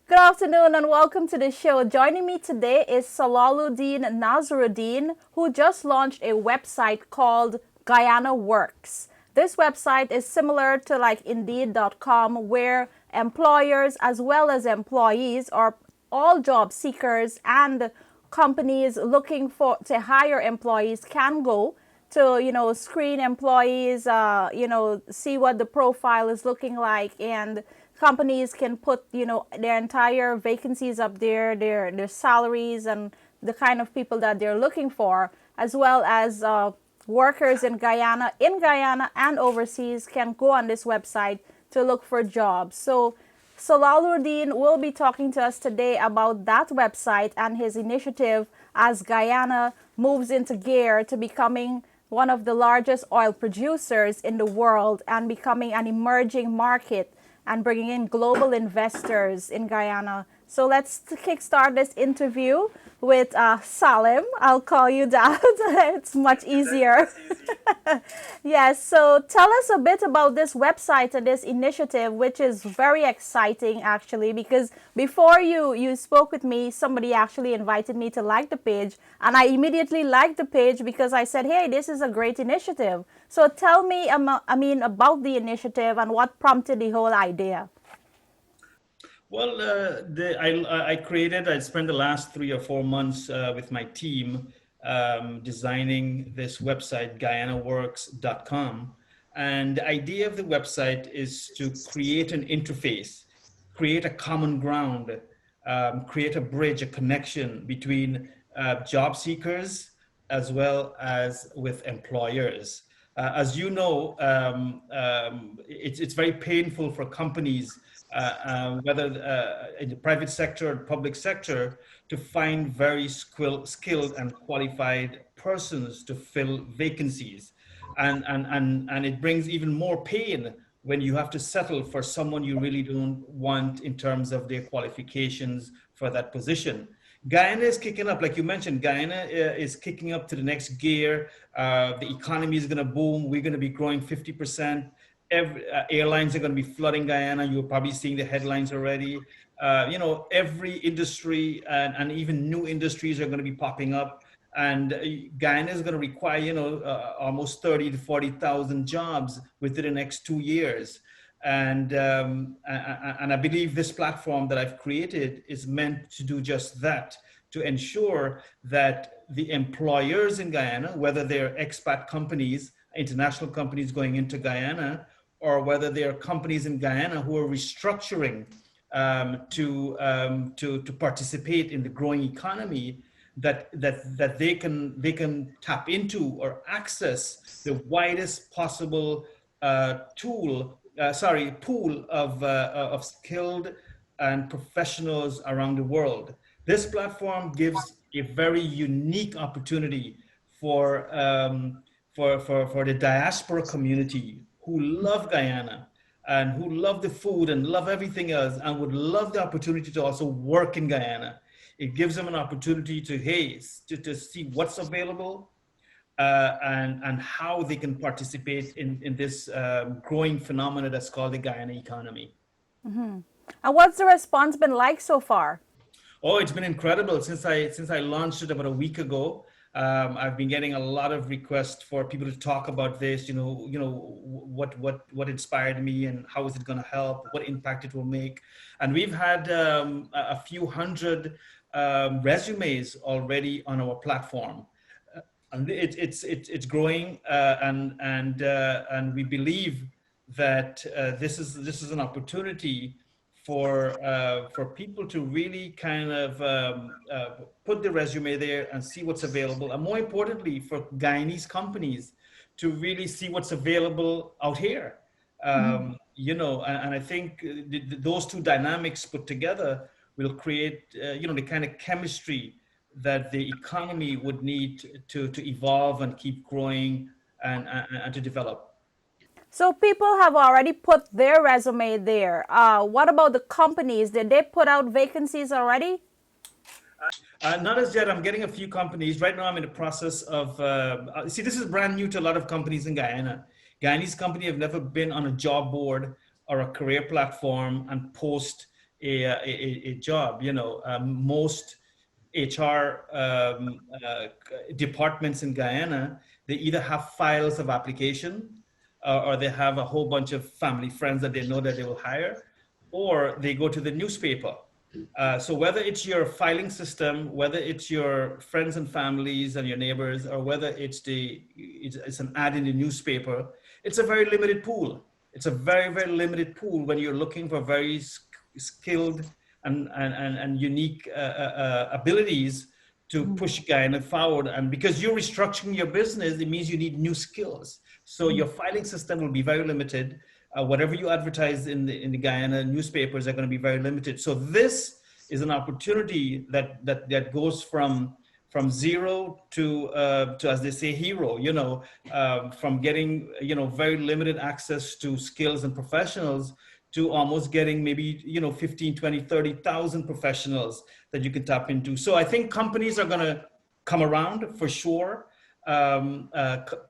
Good afternoon and welcome to the show. Joining me today is Salaudeen Nausrudeen, who just launched a website called GuyanaWorks. This website is similar to like Indeed.com, where employers as well as employees or all job seekers and companies looking for to hire employees can go to screen employees, see what the profile is looking like, and companies can put their entire vacancies up there, their salaries and the kind of people that they're looking for, as well as workers in Guyana and overseas can go on this website to look for jobs. So Salaudeen will be talking to us today about that website and his initiative as Guyana moves into gear to becoming one of the largest oil producers in the world and becoming an emerging market and bringing in global investors in Guyana. So let's kickstart this interview with Salim. I'll call you that. It's much easier. Yes, so tell us a bit about this website and this initiative, which is very exciting actually, because before you spoke with me, somebody actually invited me to like the page, and I immediately liked the page because I said, hey, this is a great initiative. So tell me, about the initiative and what prompted the whole idea. Well, I spent the last 3 or 4 months with my team designing this website, GuyanaWorks.com. And the idea of the website is to create an interface, create a common ground, create a bridge, a connection between job seekers as well as with employers. As you know, it's very painful for companies, whether in the private sector or public sector, to find very skilled and qualified persons to fill vacancies. And it brings even more pain when you have to settle for someone you really don't want in terms of their qualifications for that position. Guyana is kicking up, like you mentioned. Guyana is kicking up to the next gear. The economy is going to boom. We're going to be growing 50%. Airlines are going to be flooding Guyana. You're probably seeing the headlines already. Every industry and even new industries are going to be popping up. And Guyana is going to require, almost 30 to 40,000 jobs within the next 2 years. And I believe this platform that I've created is meant to do just that, to ensure that the employers in Guyana, whether they're expat companies, international companies going into Guyana, or whether they are companies in Guyana who are restructuring to participate in the growing economy, that they can tap into or access the widest possible pool of skilled and professionals around the world. This platform gives a very unique opportunity for for the diaspora community who love Guyana and who love the food and love everything else and would love the opportunity to also work in Guyana. It gives them an opportunity to, hey, to see what's available, and how they can participate in this growing phenomena that's called the Guyana economy. And what's the response been like so far? Oh, it's been incredible since I launched it about a week ago. I've been getting a lot of requests for people to talk about this. What inspired me and how is it going to help? What impact it will make? And we've had a few hundred resumes already on our platform. And it's growing, and we believe that this is an opportunity for people to really kind of put the resume there and see what's available, and more importantly, for Guyanese companies to really see what's available out here. And I think those two dynamics put together will create, the kind of chemistry that the economy would need to evolve and keep growing and to develop. So people have already put their resume there. What about the companies? Did they put out vacancies already? Not as yet. I'm getting a few companies. Right now, I'm in the process of, see, this is brand new to a lot of companies in Guyana. Guyanese company have never been on a job board or a career platform and post a job. Most HR departments in Guyana, they either have files of application, or they have a whole bunch of family friends that they know that they will hire, or they go to the newspaper. So whether it's your filing system, whether it's your friends and families and your neighbors, or whether it's an ad in the newspaper, it's a very limited pool. It's a very, very limited pool when you're looking for very skilled and unique abilities to push Guyana forward. And because you're restructuring your business, it means you need new skills. So your filing system will be very limited. Whatever you advertise in the Guyana newspapers are going to be very limited. So this is an opportunity that goes from zero to as they say, hero. From getting very limited access to skills and professionals to almost getting maybe 15, 20, 30,000 professionals that you can tap into. So I think companies are going to come around for sure.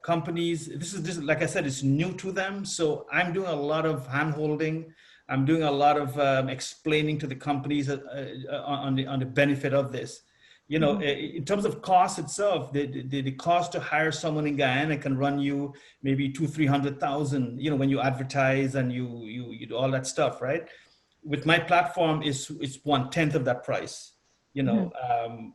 Companies, this is like I said, it's new to them. So I'm doing a lot of hand holding. I'm doing a lot of explaining to the companies on the benefit of this. In terms of cost itself, the cost to hire someone in Guyana can run you maybe 200,000-300,000. When you advertise and you do all that stuff, right? With my platform, it's 1/10 of that price.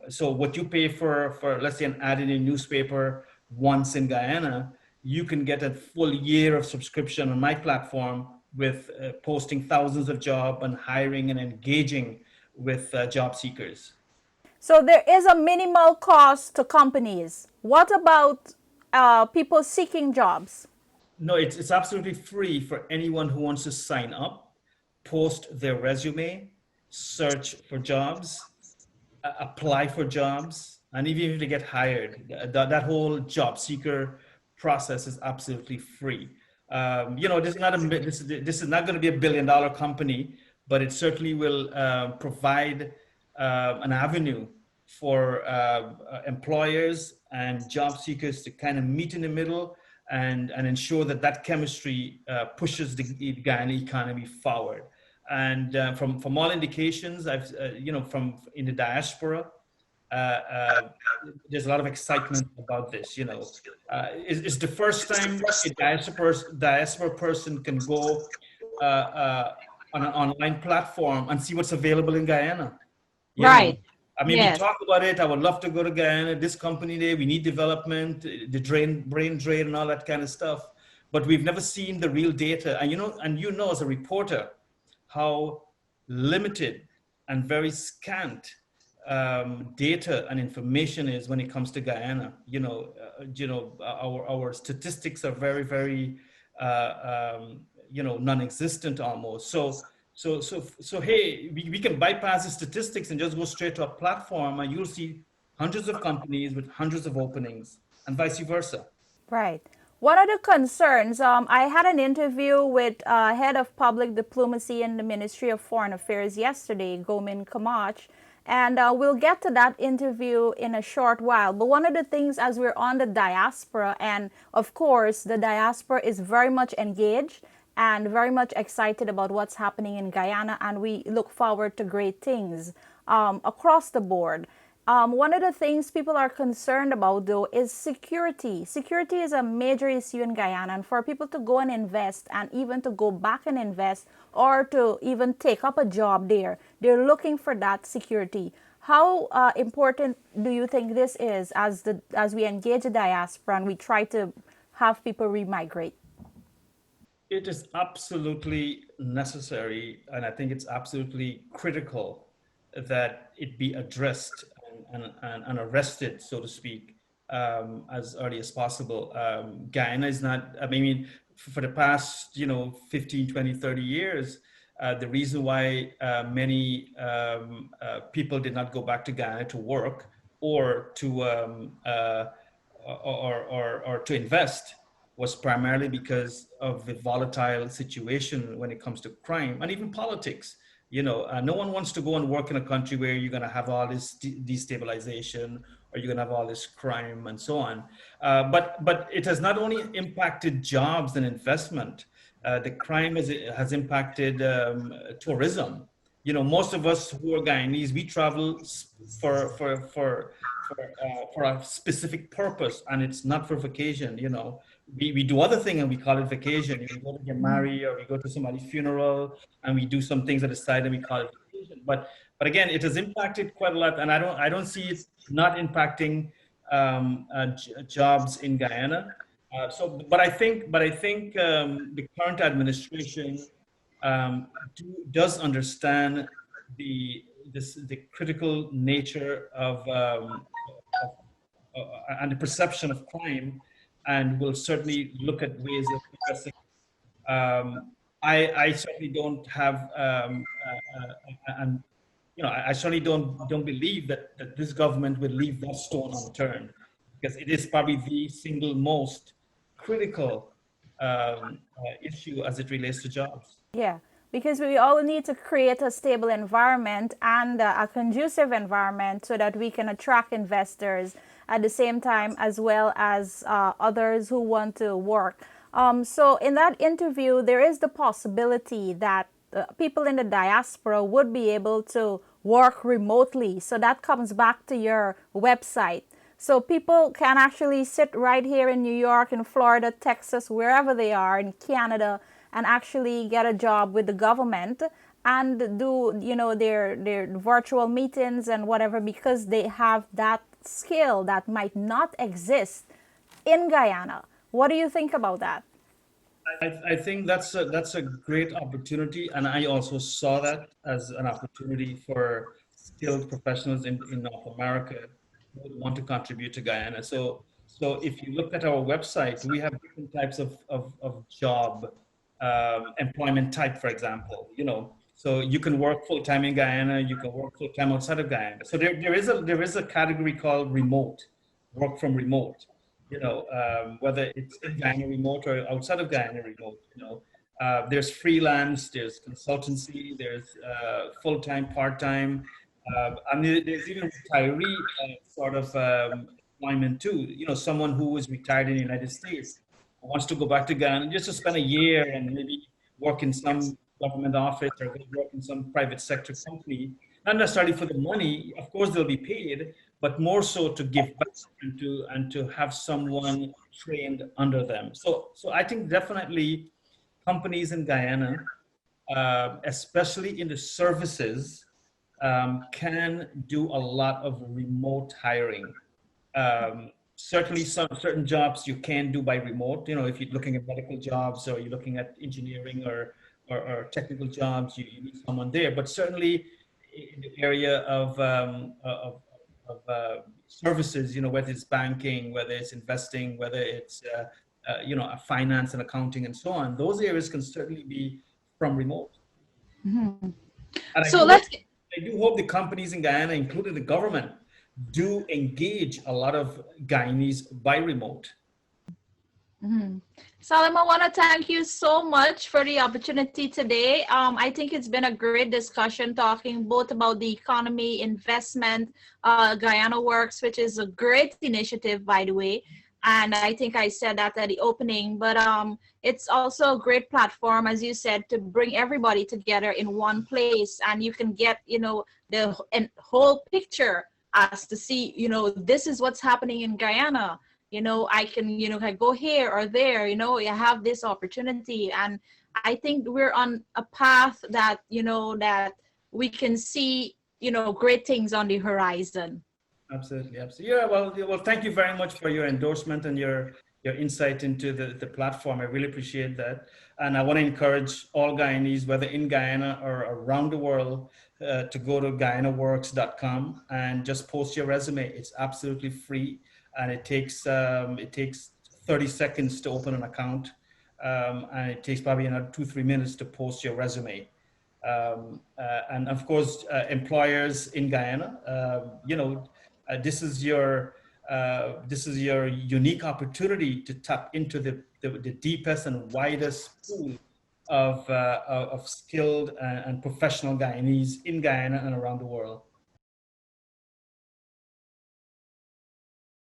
So what you pay for let's say an ad in a newspaper once in Guyana, you can get a full year of subscription on my platform with posting thousands of jobs and hiring and engaging with job seekers. So there is a minimal cost to companies. What about people seeking jobs? No, it's absolutely free for anyone who wants to sign up, post their resume, search for jobs, apply for jobs, and even if they get hired, that whole job seeker process is absolutely free. This is not going to be a billion-dollar company, but it certainly will provide an avenue for employers and job seekers to kind of meet in the middle and ensure that chemistry pushes the Guyana economy forward. And from all indications, from in the diaspora, there's a lot of excitement about this. It's the first time a diaspora person can go on an online platform and see what's available in Guyana. Right. I mean, Yes. we talk about it. I would love to go to Guyana, this company there, we need development, the brain drain and all that kind of stuff. But we've never seen the real data. And as a reporter, how limited and very scant data and information is when it comes to Guyana. Our statistics are very, very, non-existent almost. So hey, we can bypass the statistics and just go straight to a platform, and you'll see hundreds of companies with hundreds of openings, and vice versa. Right. What are the concerns? I had an interview with head of public diplomacy in the Ministry of Foreign Affairs yesterday, Gomin Kamach, and we'll get to that interview in a short while. But one of the things, as we're on the diaspora, and of course the diaspora is very much engaged and very much excited about what's happening in Guyana, and we look forward to great things across the board. One of the things people are concerned about, though, is security. Security is a major issue in Guyana, and for people to go and invest, and even to go back and invest, or to even take up a job there, they're looking for that security. How important do you think this is as we engage the diaspora and we try to have people remigrate? It is absolutely necessary, and I think it's absolutely critical that it be addressed and arrested, so to speak, as early as possible. Guyana is not, I mean, for the past, 15, 20, 30 years, the reason why many people did not go back to Guyana to work or to invest was primarily because of the volatile situation when it comes to crime and even politics. No one wants to go and work in a country where you're going to have all this destabilization, or you're going to have all this crime and so on. But it has not only impacted jobs and investment. The crime has impacted tourism. Most of us who are Guyanese, we travel for a specific purpose, and it's not for vacation. We do other things and we call it vacation. We go to get married or we go to somebody's funeral and we do some things at the side and we call it vacation. But again, it has impacted quite a lot, and I don't see it not impacting jobs in Guyana. But I think the current administration does understand the critical nature of and the perception of crime, and will certainly look at ways of addressing. I certainly don't have, and I certainly don't believe that this government will leave that stone unturned, because it is probably the single most critical issue as it relates to jobs. Yeah, because we all need to create a stable environment and a conducive environment so that we can attract investors at the same time, as well as others who want to work. So in that interview, there is the possibility that people in the diaspora would be able to work remotely. So that comes back to your website. So people can actually sit right here in New York, in Florida, Texas, wherever they are, in Canada, and actually get a job with the government and do, their virtual meetings and whatever, because they have that skill that might not exist in Guyana. What do you think about that? I think that's a great opportunity, and I also saw that as an opportunity for skilled professionals in North America who would want to contribute to Guyana. So if you look at our website, we have different types of job employment type, for example. So you can work full time in Guyana, you can work full time outside of Guyana. So there is a category called remote, work from remote. Whether it's in Guyana remote or outside of Guyana remote. There's freelance, there's consultancy, there's full-time, part-time. There's even retiree sort of employment too. Someone who is retired in the United States wants to go back to Guyana just to spend a year and maybe work in some government office or work in some private sector company. Not necessarily for the money, of course they'll be paid, but more so to give back and to have someone trained under them. So I think definitely companies in Guyana, especially in the services, can do a lot of remote hiring. Certainly certain jobs you can do by remote. If you're looking at medical jobs or you're looking at engineering or technical jobs, you need someone there. But certainly in the area of services, whether it's banking, whether it's investing, whether it's finance and accounting and so on, those areas can certainly be from remote. And So I do hope the companies in Guyana, including the government, do engage a lot of Guyanese by remote. Salim, I want to thank you so much for the opportunity today. I think it's been a great discussion talking both about the economy, investment, GuyanaWorks, which is a great initiative, by the way. And I think I said that at the opening, but it's also a great platform, as you said, to bring everybody together in one place, and you can get, the whole picture as to see, this is what's happening in Guyana. I can, I go here or there, I have this opportunity. And I think we're on a path that, that we can see, great things on the horizon. Absolutely. Yeah, well, thank you very much for your endorsement and your insight into the platform. I really appreciate that. And I want to encourage all Guyanese, whether in Guyana or around the world, to go to GuyanaWorks.com and just post your resume. It's absolutely free. And it takes 30 seconds to open an account, and it takes probably another 2-3 minutes to post your resume. And of course, employers in Guyana, this is your unique opportunity to tap into the deepest and widest pool of skilled and professional Guyanese in Guyana and around the world.